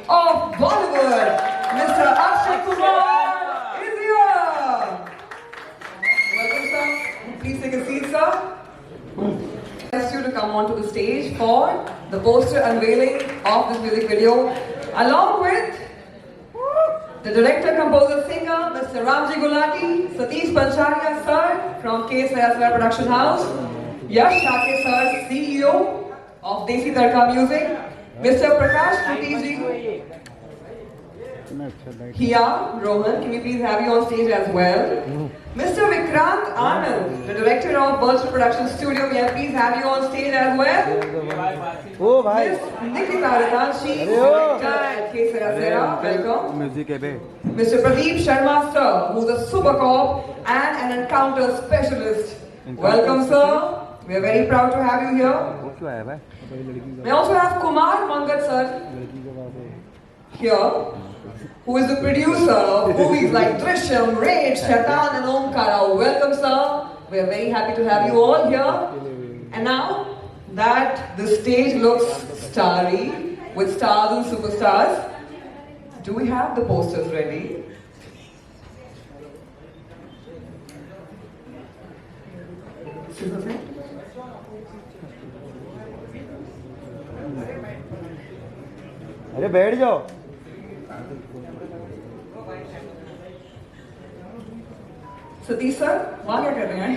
of Bollywood, Mr. Akshay Kumar is here. Welcome, sir. Please take a seat, sir. I ask you to come onto the stage for the poster unveiling of this music video, along with the director, composer, singer, Mr. Ramji Gulati, Satish Pancharia, sir, from K. Sayaswar Production House, Yash Shake, sir, CEO of Desi Tadka Music, Mr. Prakash Kutiji, Hiya, Rohan, can we please have you on stage as well? Mr. Vikrant Anand, the director of Virtual Production Studio, may I please have you on stage as well? Miss Nikita Ratanshi, director at K. Sayaswar, welcome. Mr. Pradeep Sharma, sir, who's a super cop and an encounter specialist. Welcome, sir. We are very proud to have you here. We also have Kumar Mangat, sir, here, who is the producer of movies like Drishyam, Raid, Shaitan and Omkara. Welcome, sir. We are very happy to have you all here. And now that the stage looks starry with stars and superstars, do we have the posters ready? अरे बैठ जाओ. Satish sir, वहाँ क्या कर रहे हैं?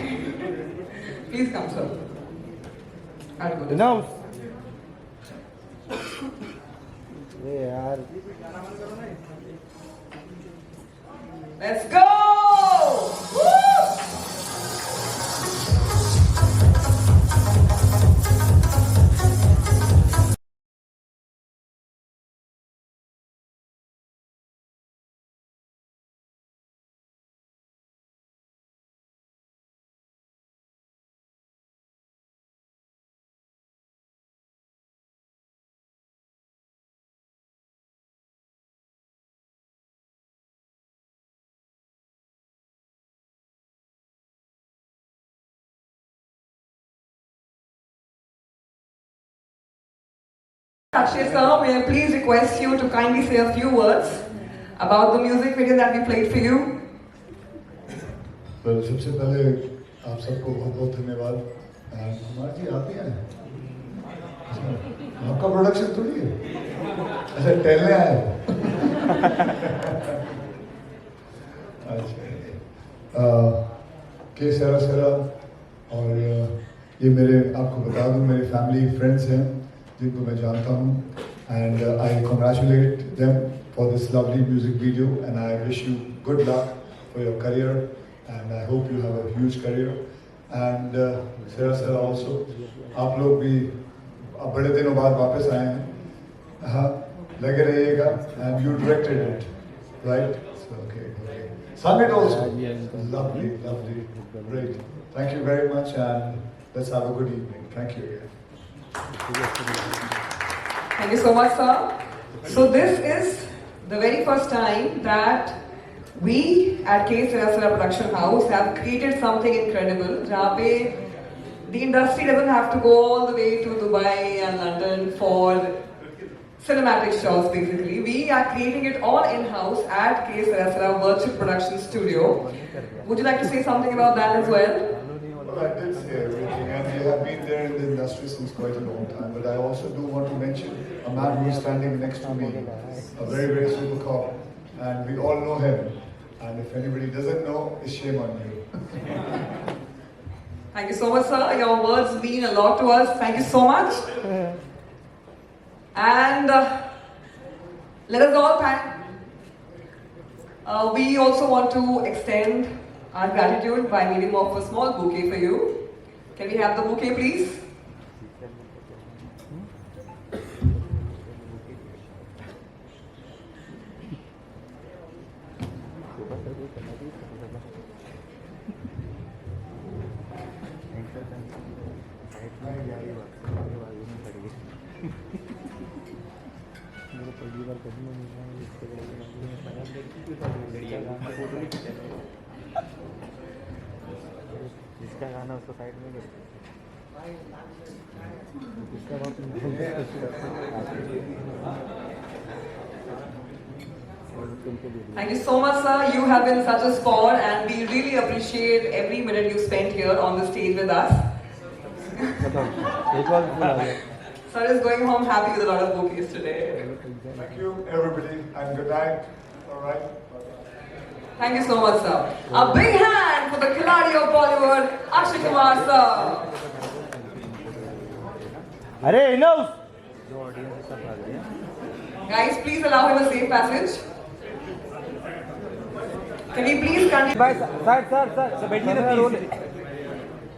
Please come, sir. I'll go this Announce. अरे यार. Let's go! Woo! Akshay sir, may I please request you to kindly say a few words about the music video that we played for you? Well, सबसे पहले आप सबको बहुत-बहुत धन्यवाद. कुमार जी आप ही हैं? आपका प्रोडक्शन थोड़ी है. अच्छा टहलने आए हो. अच्छा. के सरा और ये मेरे आपको बता दूं मेरे फैमिली फ्रेंड्स हैं जिनको मैं जानता हूँ. And I congratulate them for this lovely music video and I wish you good luck for your career and I hope you have a huge career. And Sera also, आप लोग भी अब बड़े दिनों बाद वापस आए हैं. हाँ, लगे रहिएगा. And you directed it, right? So, okay. Sung it also. Lovely, great. Thank you very much and let's have a good evening. Thank you again. Thank you so much, sir. So this is the very first time that we at K. Sayaswar Production House have created something incredible. जहाँ पे the industry doesn't have to go all the way to Dubai and London for cinematic shots. Basically, we are creating it all in-house at K. Sayaswar Virtual Production Studio. Would you like to say something about that as well? Well, I did say everything, and we have been there in the industry since quite a long time. But I also do want to mention a man who is standing next to me, a very super cop, and we all know him. And if anybody doesn't know, it's shame on you. Thank you so much, sir. Your words mean a lot to us. Thank you so much. And let us all thank. We also want to extend our gratitude by medium of a small bouquet for you. Can we have the bouquet, please? जिसका गाना उसको side में Thank you so much, sir. You have been such a sport, and we really appreciate every minute you spent here on the stage with us. एक बार फूल आ गया Sir is going home happy with a lot of bouquets today. Thank you, everybody, and good night. All right. Thank you so much, sir. A big hand for the Khiladi of Bollywood, Akshay Kumar, sir. अरे enough Guys, please allow him a safe passage. Can we please continue? भाई sir बैठिए ना please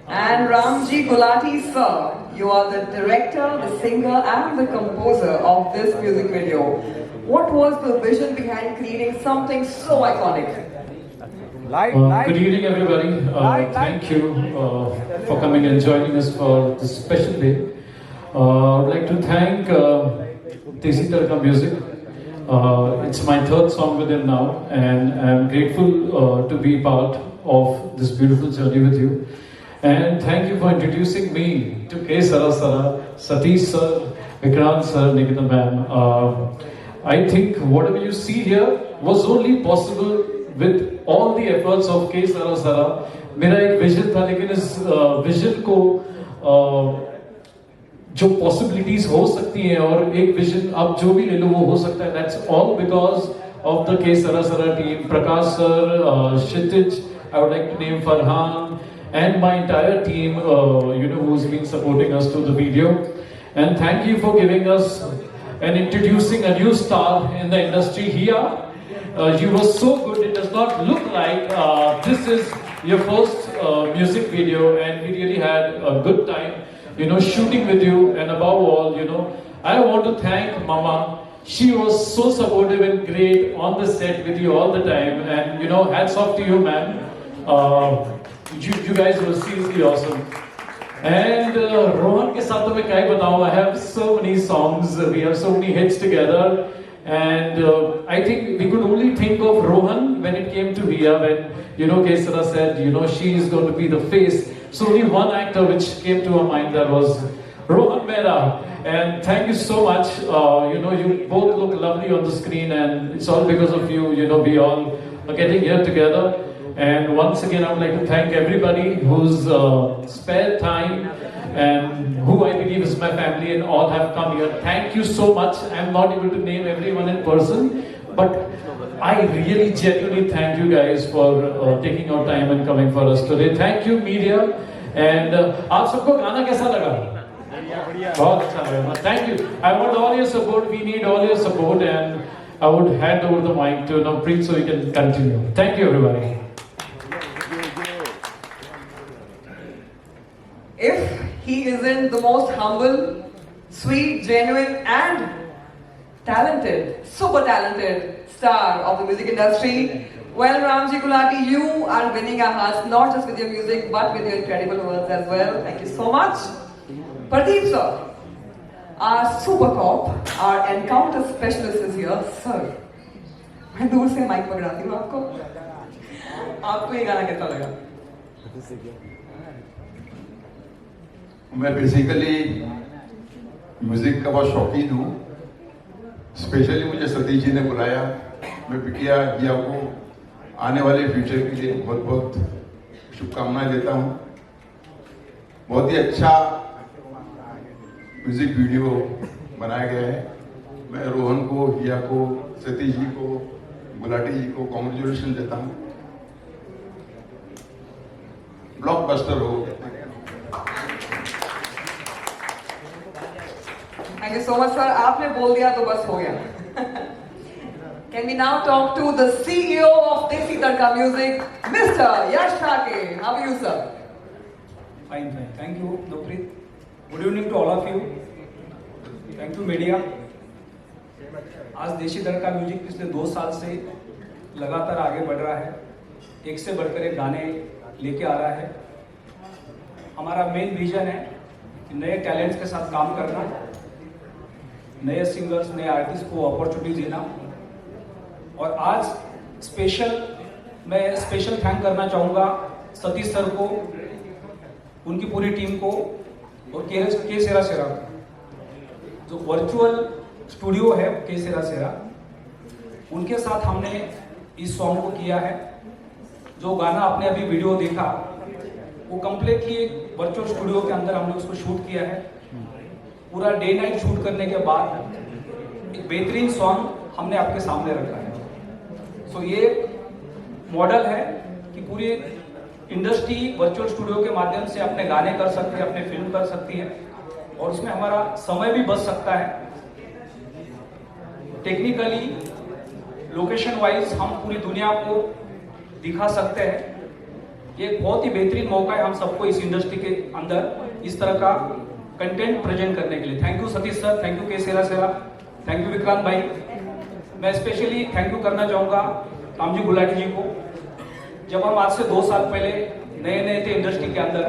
And Ramji Gulati, sir, you are the director, the singer, and the composer of this music video. What was the vision behind creating something so iconic? Good evening, everybody. Thank you for coming and joining us for this special day. I'd like to thank Desi Tadka Music. It's my third song with them now, and I'm grateful to be part of this beautiful journey with you. And thank you for introducing me to K. Sarasara, Satish sir, Vikrant sir, Nikita ma'am. I think whatever you see here was only possible with all the efforts of K. Sarasara. मेरा एक vision था, लेकिन इस vision को जो possibilities हो सकती हैं और एक विजन आप जो भी ले लो वो हो सकता है. That's all because of the K. Sarasara team. Prakash sir, Kshitij, I would like to name Farhan, and my entire team, who's been supporting us through the video. And thank you for giving us and introducing a new star in the industry here. You were so good. It does not look like this is your first music video, and we really had a good time, shooting with you. And above all, I want to thank Mama. She was so supportive and great on the set with you all the time. And hats off to you, man. You guys were seriously awesome. And Rohan ke saath to main kya batau. I have so many songs. We have so many hits together. And I think we could only think of Rohan when it came to Hiya. When K. Sara said, she is going to be the face. So only one actor which came to our mind, that was Rohan Mehra. And thank you so much. You both look lovely on the screen, and it's all because of you. We all are getting here together. And once again, I would like to thank everybody who's spared time and who I believe is my family and all have come here. Thank you so much. I'm not able to name everyone in person, but I really genuinely thank you guys for taking out time and coming for us today. Thank you, media. And आप सबको गाना कैसा लगा? बहुत अच्छा लगा. Thank you. I want all your support. We need all your support, and I would hand over the mic to Navpreet so we can continue. Thank you, everybody. If he isn't the most humble, sweet, genuine, and talented, super talented star of the music industry, well, Ramji Gulati, you are winning our hearts not just with your music but with your incredible words as well. Thank you so much. Pradeep sir, our super cop, our encounter specialist is here. Sir, मैं दूर से mic पकड़ाती हूँ आपको. आपको ये गाना कैसा लगा? मैं बेसिकली म्यूज़िक का बहुत शौकीन हूँ. स्पेशली मुझे सतीश जी ने बुलाया. मैं बिटिया हिया को आने वाले फ्यूचर के लिए बहुत बहुत शुभकामनाएं देता हूँ. बहुत ही अच्छा म्यूज़िक वीडियो बनाया गया है. मैं रोहन को, हिया को, सतीश जी को, गुलाटी जी को कॉन्ग्रेचुलेशन देता हूँ. ब्लॉकबस्टर हो. Thank you so much, sir. आपने बोल दिया तो बस हो गया. Can we now talk to the CEO of Desi Tadka Music, Mr. Yash Thake? How are you, sir? Fine. Thank you, Navpreet. Good evening to all of you. Thank you, media. आज देसी तड़का music पिछले 2 साल से लगातार आगे बढ़ रहा है. एक से बढ़कर एक गाने लेके आ रहा है. हमारा मेन विजन है कि नए टैलेंट्स के साथ काम करना, नए सिंगर्स, नए आर्टिस्ट को अपॉर्चुनिटी देना. और आज मैं स्पेशल थैंक करना चाहूँगा सतीश सर को, उनकी पूरी टीम को, और के सेरा सेरा जो वर्चुअल स्टूडियो है के सेरा सेरा, उनके साथ हमने इस सॉन्ग को किया है। जो गाना आपने अभी वीडियो देखा वो कम्प्लीटली एक वर्चुअल स्टूडियो के अंदर हमने उसको शूट किया है। पूरा डे नाइट शूट करने के बाद एक बेहतरीन सॉन्ग हमने आपके सामने रखा है। सो ये मॉडल है कि पूरी इंडस्ट्री वर्चुअल स्टूडियो के माध्यम से अपने गाने कर सकते हैं, अपने फिल्म कर सकती है, और उसमें हमारा समय भी बच सकता है। टेक्निकली लोकेशन वाइज हम पूरी दुनिया को दिखा सकते हैं। ये एक बहुत ही बेहतरीन मौका है हम सबको इस इंडस्ट्री के अंदर इस तरह का कंटेंट प्रेजेंट करने के लिए। Thank you Satish sir, thank you के सेरा सेरा, थैंक यू विक्रांत भाई। मैं स्पेशली थैंक यू करना चाहूँगा रामजी गुलाटी जी को। जब हम आज से 2 साल पहले नए थे इंडस्ट्री के अंदर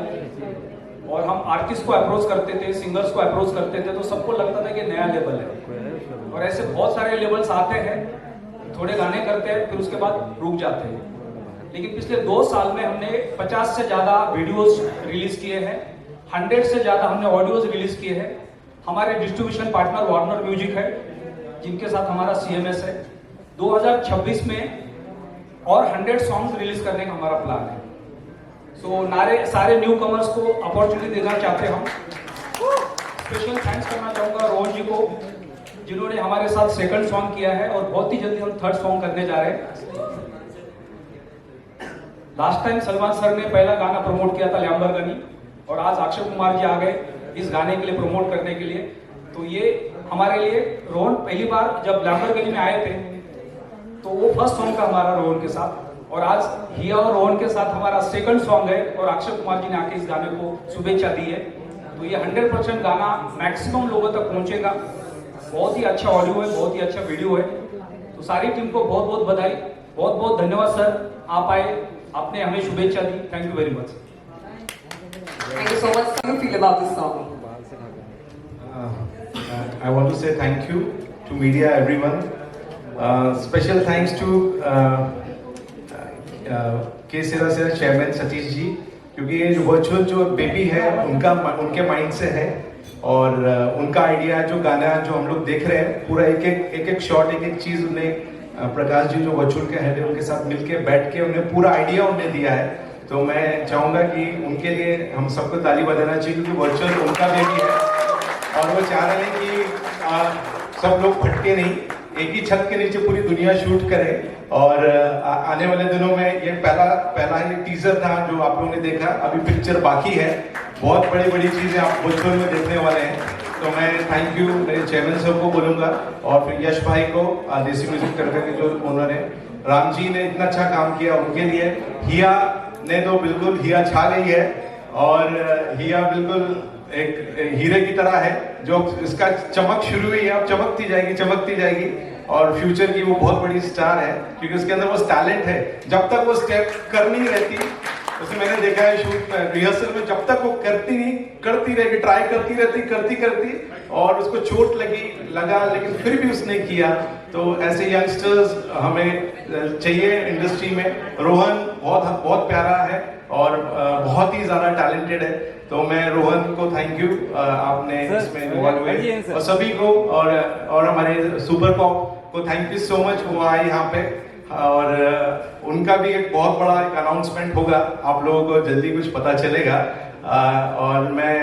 और हम आर्टिस्ट को अप्रोच करते थे, सिंगर्स को अप्रोच करते थे, तो सबको लगता था कि नया लेवल है। और ऐसे बहुत सारे लेवल्स आते हैं, थोड़े गाने करते हैं, फिर उसके बाद रुक जाते हैं। लेकिन पिछले 2 साल में हमने 50 से ज्यादा वीडियोस रिलीज किए हैं, 100 से ज्यादा हमने ऑडियोज रिलीज किए हैं। हमारे डिस्ट्रीब्यूशन पार्टनर वार्नर म्यूजिक है, जिनके साथ हमारा CMS है। 2026 में और 100 सॉन्ग्स रिलीज करने का हमारा प्लान है। सो सारे न्यू कमर्स को अपॉर्चुनिटी देना चाहते हैं हम। स्पेशल थैंक्स करना चाहूंगा रोहन जी को, जिन्होंने हमारे साथ सेकंड सॉन्ग किया है और बहुत ही जल्दी हम थर्ड सॉन्ग करने जा रहे हैं। लास्ट टाइम सलमान सर ने पहला गाना प्रमोट किया था लैम्बोर्गिनी, और आज अक्षय कुमार जी आ गए इस गाने के लिए प्रमोट करने के लिए। तो ये हमारे लिए रोहन पहली बार जब लैम्बोर्गिनी में आए थे तो वो फर्स्ट सॉन्ग था हमारा रोहन के साथ, और आज हिया और रोहन के साथ हमारा सेकंड सॉन्ग है, और अक्षय कुमार जी ने आके इस गाने को शुभेच्छा दी है। तो ये 100% गाना मैक्सिमम लोगों तक पहुंचेगा। बहुत ही अच्छा ऑडियो है, बहुत ही अच्छा वीडियो है। तो सारी टीम को बहुत बहुत बधाई, बहुत बहुत धन्यवाद सर, आप आए, आपने हमें शुभेच्छा दी। Thank you very much. Thank you so much. How do you feel about this song? I want to say thank you to media, everyone. Special thanks to के सेरा सेरा चेयरमैन सतीश जी, क्योंकि ये जो वर्चुअल जो बेबी है उनके माइंड से है, और उनका आइडिया जो गाना जो हम लोग देख रहे हैं, पूरा एक एक शॉट, एक एक चीज उन्हें प्रकाश जी जो वर्चुअल के हेड है उनके साथ मिलके बैठ के उन्हें पूरा आइडिया उन्हें दिया है। तो मैं चाहूंगा कि उनके लिए हम सबको ताली बजाना चाहिए, क्योंकि वर्चुअल उनका बेबी है और वो चाह रहे हैं कि सब लोग भटके नहीं, एक ही छत के नीचे पूरी दुनिया शूट करे। और आने वाले दिनों में ये पहला ही टीजर था जो आप लोगों ने देखा, अभी पिक्चर बाकी है, बहुत बड़ी बड़ी चीजें आप वर्चुअल में देखने वाले हैं। तो मैं थैंक यू मेरे चेयरमैन साहब को बोलूंगा, और फिर यश भाई को, देसी म्यूजिक करके के जो उन्होंने, राम जी ने इतना अच्छा काम किया उनके लिए, हिया ने तो बिल्कुल हिया छा गई है, और हिया बिल्कुल एक हीरे की तरह है, जो इसका चमक शुरू हुई है, अब चमकती जाएगी, और फ्यूचर की वो बहुत बड़ी स्टार है, क्योंकि उसके अंदर वो टैलेंट है। जब तक वो स्टेप कर नहीं रहती, उसे मैंने देखा है शूट रिहर्सल में, जब तक वो करती रहेगी, ट्राई करती रहती, और उसको चोट लगा लेकिन फिर भी उसने किया। तो ऐसे यंगस्टर्स हमें चाहिए इंडस्ट्री में। रोहन बहुत प्यारा है और बहुत ही ज्यादा टैलेंटेड है। तो मैं रोहन को थैंक यू, आपने इसमें इन्वॉल्व हुए, और सभी को, और हमारे सुपर पॉप को थैंक यू सो मच, वो आए यहाँ पे, और उनका भी एक बहुत बड़ा एक अनाउंसमेंट होगा, आप लोगों को जल्दी कुछ पता चलेगा। और मैं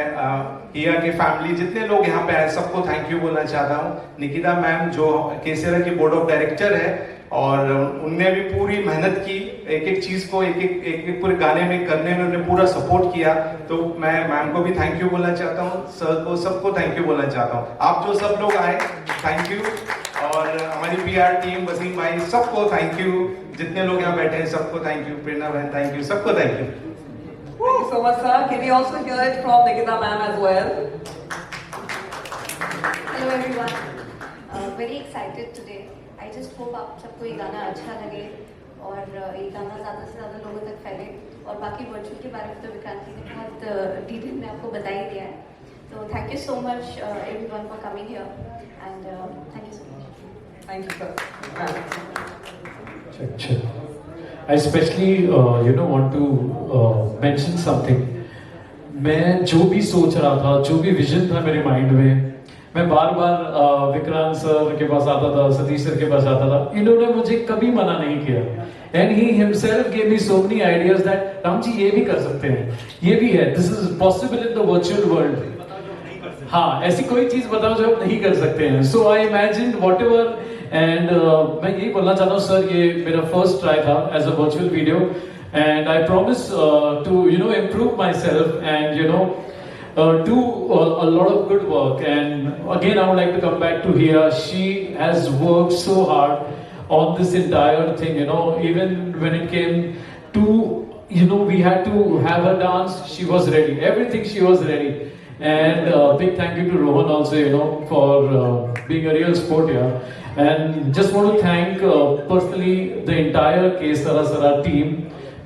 हिया की फैमिली जितने लोग यहाँ पे आए सबको थैंक यू बोलना चाहता हूँ। निकिता मैम जो के सेरा की बोर्ड ऑफ डायरेक्टर है, और उनने भी पूरी मेहनत की, एक चीज को एक पूरे गाने में करने में उन्होंने पूरा सपोर्ट किया। तो मैं मैम को भी थैंक यू बोलना चाहता हूँ, सर को, सबको थैंक यू बोलना चाहता हूँ। आप जो सब लोग आए थैंक यू, और हमारी PR टीम, वसीम भाई, सबको थैंक यू, जितने लोग यहाँ बैठे हैं सबको थैंक यू, प्रेरणा बहन थैंक यू, सबको thank you. Thank you so much, sir. Can we also hear it from Nikita ma'am as well? Hello everyone. Very excited today. I just hope आप सबको ये गाना अच्छा लगे, और ये गाना ज़्यादा से ज़्यादा लोगों तक फैले। और बाकी वर्चुअल के बारे में तो विक्रांत जी ने बहुत डिटेल में आपको बता ही दिया है। तो thank you so much everyone for coming here, and thank you so much. Thank you, sir. I especially want to mention something. मैं जो भी सोच रहा था, जो भी विजन था मेरे माइंड में, मैं बार बार विक्रांत सर के पास आता था, सतीश सर के पास आता था। इन्होंने मुझे कभी मना नहीं किया, and he himself gave me so many ideas that Ram ji ये भी कर सकते हैं, ये भी है, this is possible in the virtual world. हाँ, ऐसी कोई चीज बताओ जो आप नहीं कर सकते हैं। So I imagine whatever, and मैं यही बोलना चाहता हूँ सर, ये मेरा फर्स्ट ट्राई था as a virtual video, and I promise to improve myself and do a lot of good work. And again, I would like to come back to Hia. She has worked so hard on this entire thing, even when it came to we had to have a dance, she was ready, everything she was ready. And big thank you to Rohan also, for being a real sport here. And just want to thank personally the entire K Sarasara team,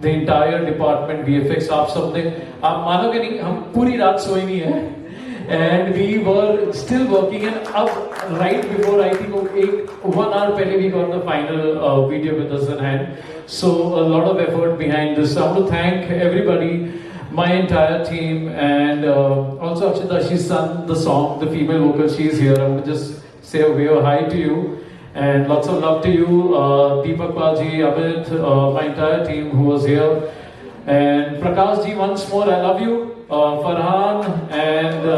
the entire department, VFX, आप सबने, आप मानोगे नहीं, हम पूरी रात सोए नहीं है, and we were still working, and अब right before I think 1 hour पहले we got the final video with us in hand. So a lot of effort behind this. I want to thank everybody, my entire team, and also Akshita, she sung the song, the female vocal, she is here. I want to just say a wave hi to you. And lots of love to you, Deepak Paji, Amit, my entire team who was here. And Prakash ji, once more, I love you. Farhan and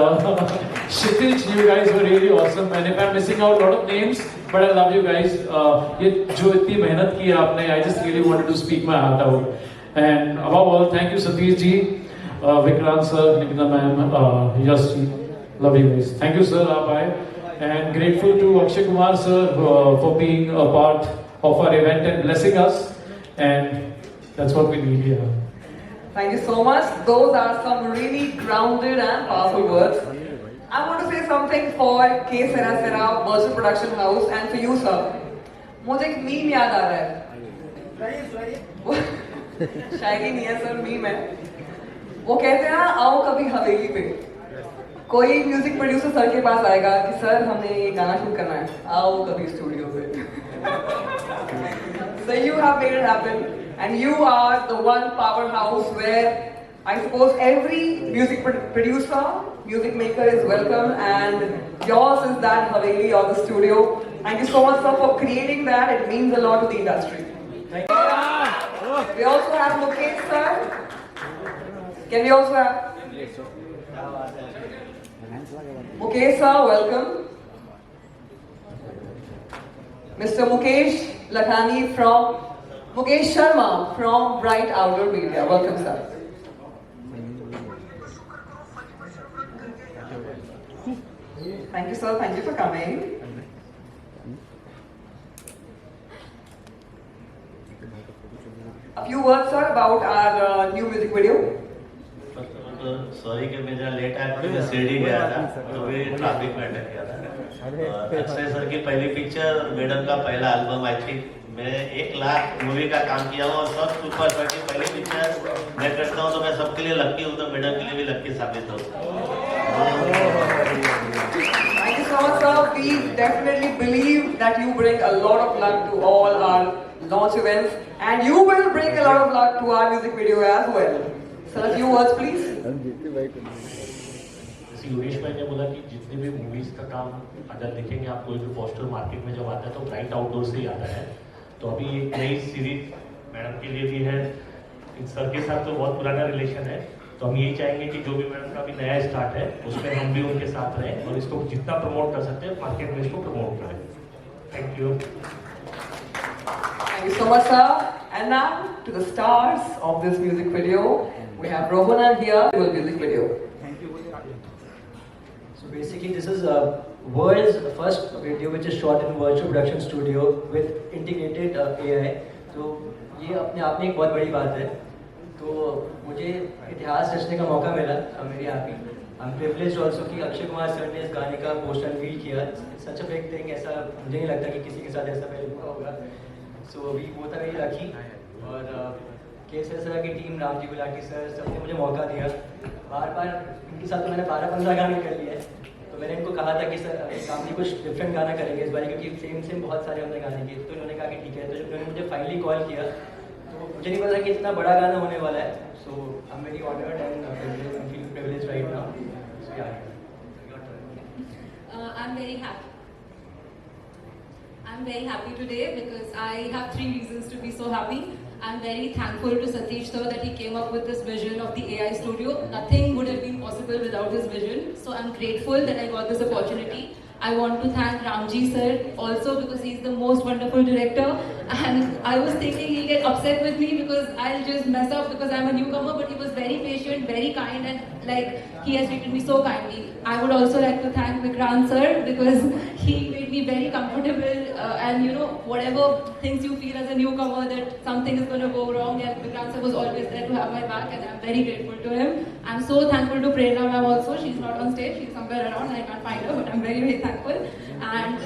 Kshitij, you guys were really awesome. And if I'm missing out a lot of names, but I love you guys. ये जो इतनी मेहनत की है आपने, I just really wanted to speak my heart out. And above all, thank you Satish ji, Vikrant sir, Nikita ma'am, Yash ji. Love you guys. Thank you sir, आप आए. And grateful to Akshay Kumar sir for being a part of our event and blessing us, and that's what we need here. Thank you so much. Those are some really grounded and powerful words. I want to say something for K Sarasara Virtual Production House and for you sir. मुझे एक meme याद आ रहा है। शायरी नहीं है sir, meme है। वो कहते हैं ना, आओ कभी हवेली पे। कोई म्यूजिक प्रोड्यूसर सर के पास आएगा कि सर हमने ये गाना शूट करना है, आओ कभी स्टूडियो पे। So you have made it happen, and you are the one powerhouse where I suppose every music producer, music maker is welcome, and yours is that Haveli or the studio. Thank you so much sir for creating that. It means a lot to the industry. Thank you. We also have Mukesh sir. Can we also have Mukesh sir, welcome. Mr. Mukesh Lakhani from Mukesh Sharma from Bright Outdoor Media. Welcome sir. Thank you sir, thank you for coming. A few words sir about our new music video. Sorry कि मैं जहाँ late आया, क्योंकि शिरडी गया था तो भी traffic में अटक गया था। अक्षय सर की पहली पिक्चर, मैडम का पहला एल्बम, आई थिंक मैं 1 लाख मूवी का काम किया हूँ और सब सुपर की पहली पिक्चर मैं करता हूँ, तो मैं सबके लिए लक्की हूँ, तो मैडम के लिए भी लक्की साबित हो। Thank you so much sir. We definitely believe that you bring a lot of luck to all our launch events, and you will bring a lot of luck to our music video as well. Sir, a few words please. जैसे योगेश भाई ने बोला कि जितने भी movies का काम अगर देखेंगे आप, कोई भी पोस्टर मार्केट में जब आता है तो ब्राइट आउटडोर से ही आता है। तो अभी एक नई सीरीज मैडम के लिए भी है, इन सर के साथ तो बहुत पुराना रिलेशन है, तो हम यही चाहेंगे कि जो भी मैडम का अभी नया स्टार्ट है उसमें हम भी उनके साथ रहें और इसको जितना प्रमोट कर सकते हैं मार्केट में इसको प्रमोट करें। Thank you. Thank you so much sir. And now to the stars of this music video. We have Rohan here with music video. Thank you. So basically this is world's first video which is shot in virtual production studio with integrated AI. तो ये अपने आप में एक बहुत बड़ी बात है। तो मुझे इतिहास रचने का मौका मिला, I'm very happy. I'm privileged also कि अक्षय कुमार सर ने इस गाने का पोस्टर अनवील किया। Such a big thing, ऐसा मुझे नहीं लगता कि किसी के साथ ऐसा पहले हुआ होगा। So we both are very lucky, और के सर की टीम, रामजी गुलाटी सर, सबने मुझे मौका दिया। बार बार इनके साथ तो मैंने 12-15 गाने कर लिए, तो मैंने इनको कहा था कि सर काम जी कुछ डिफरेंट गाना करेंगे इस बार, क्योंकि सेम बहुत सारे हमने गाने किए। तो इन्होंने कहा कि ठीक है। तो जब उन्होंने मुझे फाइनली कॉल किया तो मुझे नहीं पता कि इतना बड़ा गाना होने वाला है। So I am very honoured and feel I'm very happy today because I have 3 reasons to be so happy. I'm very thankful to Satish sir that he came up with this vision of the AI studio. Nothing would have been possible without his vision. So I'm grateful that I got this opportunity. I want to thank Ramji sir also because he's the most wonderful director, and I was thinking he'll get upset with me because I'll just mess up because I'm a newcomer, but he was very patient, very kind, and like he has treated me so kindly. I would also like to thank Vikrant sir because he made me very comfortable and you know whatever things you feel as a newcomer that something is going to go wrong, and Vikrant sir was always there to have my back, and I'm very grateful to him. I'm so thankful to Prerna ma'am also. She's not on stage, she's somewhere around and I can't find her, but I'm very thankful. And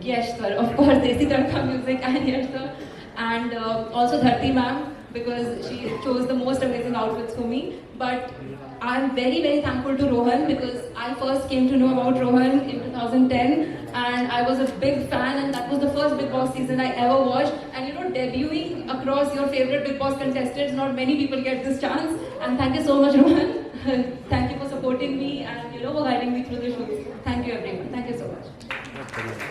yes sir, of course, Desi Tadka Music and yes sir, and also Dharti ma'am because she chose the most amazing outfits for me. But I'm very thankful to Rohan because I first came to know about Rohan in 2010 and I was a big fan, and that was the first Bigg Boss season I ever watched. And you know, debuting across your favorite Bigg Boss contestants, not many people get this chance. And thank you so much, Rohan. Thank you for supporting me and you know for guiding me through the shoots. Thank you everyone. Thank you so much.